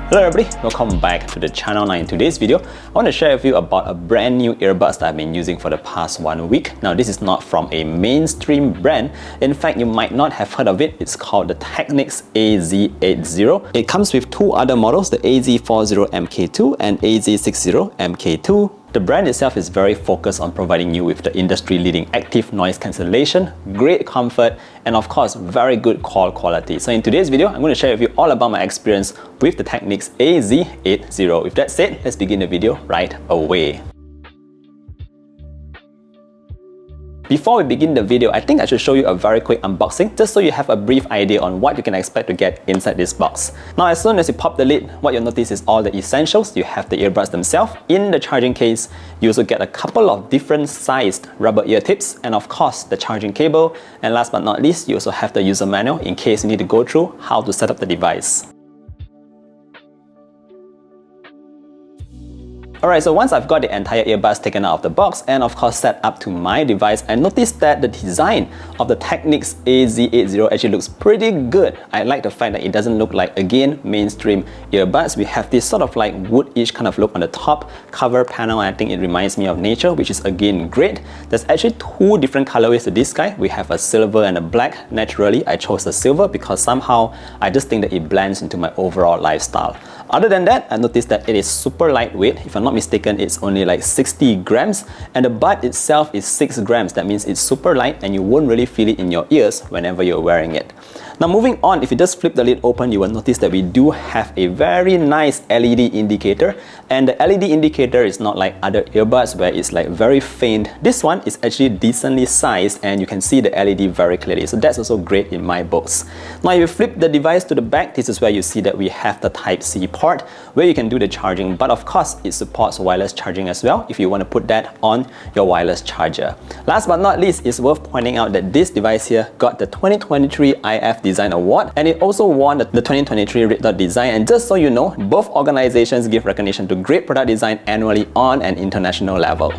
Hello everybody, welcome back to the channel. Now in today's video, I want to share with you about a brand new earbuds that I've been using for the past 1 week. Now this is not from a mainstream brand. In fact, you might not have heard of it. It's called the Technics AZ80. It comes with two other models, the AZ40 MK2 and AZ60 MK2. The brand itself is very focused on providing you with the industry-leading active noise cancellation, great comfort, and of course, very good call quality. So in today's video, I'm going to share with you all about my experience with the Technics AZ80. With that said, let's begin the video right away. Before we begin the video, I think I should show you a very quick unboxing just so you have a brief idea on what you can expect to get inside this box. Now as soon as you pop the lid, what you'll notice is all the essentials. You have the earbuds themselves in the charging case. You also get a couple of different sized rubber ear tips and of course the charging cable. And last but not least, you also have the user manual in case you need to go through how to set up the device. Alright, so once I've got the entire earbuds taken out of the box and of course set up to my device, I noticed that the design of the Technics AZ80 actually looks pretty good. I like the fact that it doesn't look like, again, mainstream earbuds. We have this sort of like wood-ish kind of look on the top cover panel, and I think it reminds me of nature, which is again great. There's actually two different colorways to this guy. We have a silver and a black. Naturally, I chose the silver because somehow I just think that it blends into my overall lifestyle. Other than that, I noticed that it is super lightweight. If I'm not mistaken, it's only like 60 grams and the bud itself is 6 grams. That means it's super light and you won't really feel it in your ears whenever you're wearing it. Now moving on, if you just flip the lid open, you will notice that we do have a very nice LED indicator, and the LED indicator is not like other earbuds where it's like very faint. This one is actually decently sized and you can see the LED very clearly, so that's also great in my books. Now if you flip the device to the back, this is where you see that we have the Type-C port where you can do the charging, but of course it supports wireless charging as well if you want to put that on your wireless charger. Last but not least, it's worth pointing out that this device here got the 2023 IF Design Award, and it also won the 2023 Red Dot Design. And just so you know, both organizations give recognition to great product design annually on an international level.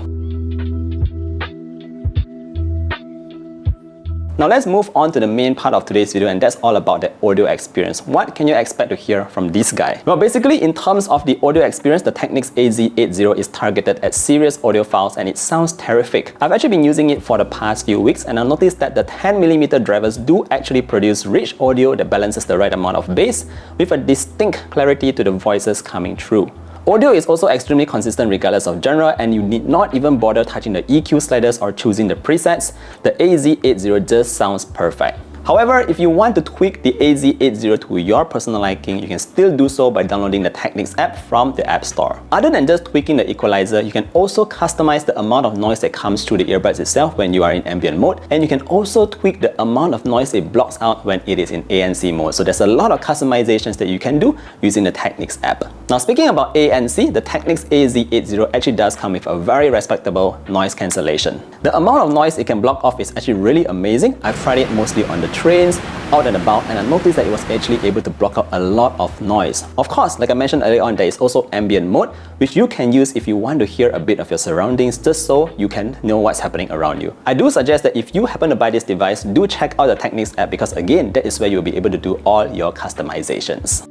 Now let's move on to the main part of today's video, and that's all about the audio experience. What can you expect to hear from this guy? Well, basically in terms of the audio experience, the Technics AZ80 is targeted at serious audiophiles and it sounds terrific. I've actually been using it for the past few weeks and I noticed that the 10mm drivers do actually produce rich audio that balances the right amount of bass with a distinct clarity to the voices coming through. Audio is also extremely consistent regardless of genre, and you need not even bother touching the EQ sliders or choosing the presets. The AZ80 just sounds perfect. However, if you want to tweak the AZ80 to your personal liking, you can still do so by downloading the Technics app from the App Store. Other than just tweaking the equalizer, you can also customize the amount of noise that comes through the earbuds itself when you are in ambient mode, and you can also tweak the amount of noise it blocks out when it is in ANC mode. So there's a lot of customizations that you can do using the Technics app. Now speaking about ANC, the Technics AZ80 actually does come with a very respectable noise cancellation. The amount of noise it can block off is actually really amazing. I've tried it mostly on the trains, out and about, and I noticed that it was actually able to block out a lot of noise. Of course, like I mentioned earlier on, there is also ambient mode, which you can use if you want to hear a bit of your surroundings just so you can know what's happening around you. I do suggest that if you happen to buy this device, do check out the Technics app because again, that is where you'll be able to do all your customizations.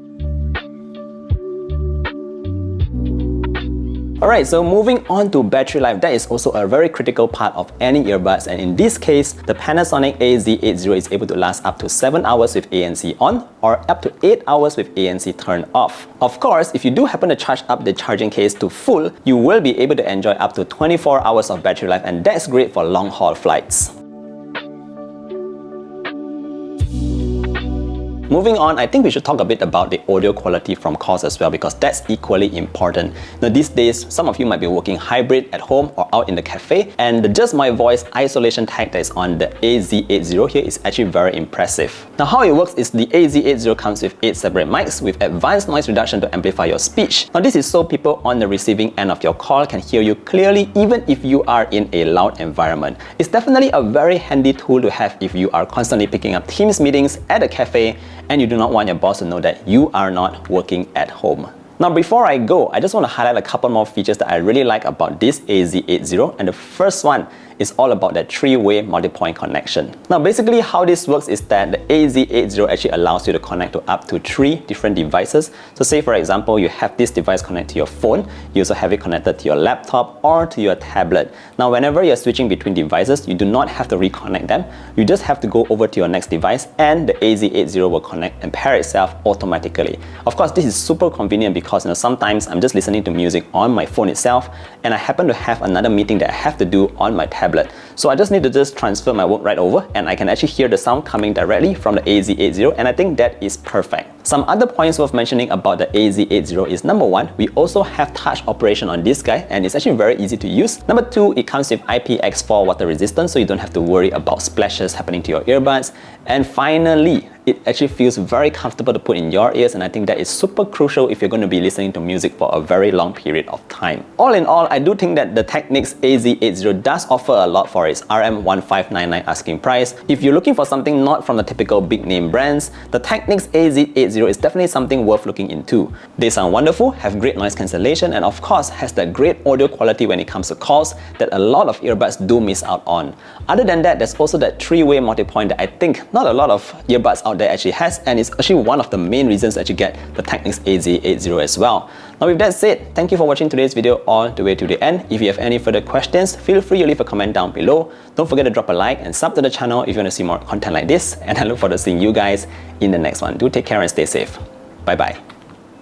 Alright, so moving on to battery life, that is also a very critical part of any earbuds, and in this case, the Panasonic AZ80 is able to last up to 7 hours with ANC on or up to 8 hours with ANC turned off. Of course, if you do happen to charge up the charging case to full, you will be able to enjoy up to 24 hours of battery life, and that's great for long haul flights. Moving on, I think we should talk a bit about the audio quality from calls as well because that's equally important. Now these days, some of you might be working hybrid at home or out in the cafe, and the Just My Voice isolation tag that is on the AZ80 here is actually very impressive. Now how it works is the AZ80 comes with 8 separate mics with advanced noise reduction to amplify your speech. Now this is so people on the receiving end of your call can hear you clearly even if you are in a loud environment. It's definitely a very handy tool to have if you are constantly picking up Teams meetings at a cafe and you do not want your boss to know that you are not working at home. Now before I go, I just want to highlight a couple more features that I really like about this AZ80, and the first one is all about that three-way multi-point connection. Now basically how this works is that the AZ80 actually allows you to connect to up to 3 different devices. So say for example, you have this device connected to your phone, you also have it connected to your laptop or to your tablet. Now whenever you're switching between devices, you do not have to reconnect them. You just have to go over to your next device and the AZ80 will connect and pair itself automatically. Of course, this is super convenient because sometimes I'm just listening to music on my phone itself and I happen to have another meeting that I have to do on my tablet. So I just need to just transfer my work right over and I can actually hear the sound coming directly from the AZ80 and I think that is perfect. Some other points worth mentioning about the AZ80 is number 1, we also have touch operation on this guy and it's actually very easy to use. Number 2, it comes with IPX4 water resistance so you don't have to worry about splashes happening to your earbuds. And finally, it actually feels very comfortable to put in your ears and I think that is super crucial if you're going to be listening to music for a very long period of time. All in all, I do think that the Technics AZ80 does offer a lot for its RM1599 asking price. If you're looking for something not from the typical big name brands, the Technics AZ80 is definitely something worth looking into. They sound wonderful, have great noise cancellation and of course has that great audio quality when it comes to calls that a lot of earbuds do miss out on. Other than that, there's also that three-way multi-point that I think not a lot of earbuds out there actually has and it's actually one of the main reasons that you get the Technics AZ80 as well. Now with that said, thank you for watching today's video all the way to the end. If you have any further questions, feel free to leave a comment down below. Don't forget to drop a like and sub to the channel if you want to see more content like this and I look forward to seeing you guys in the next one. Do take care and stay safe. Bye bye.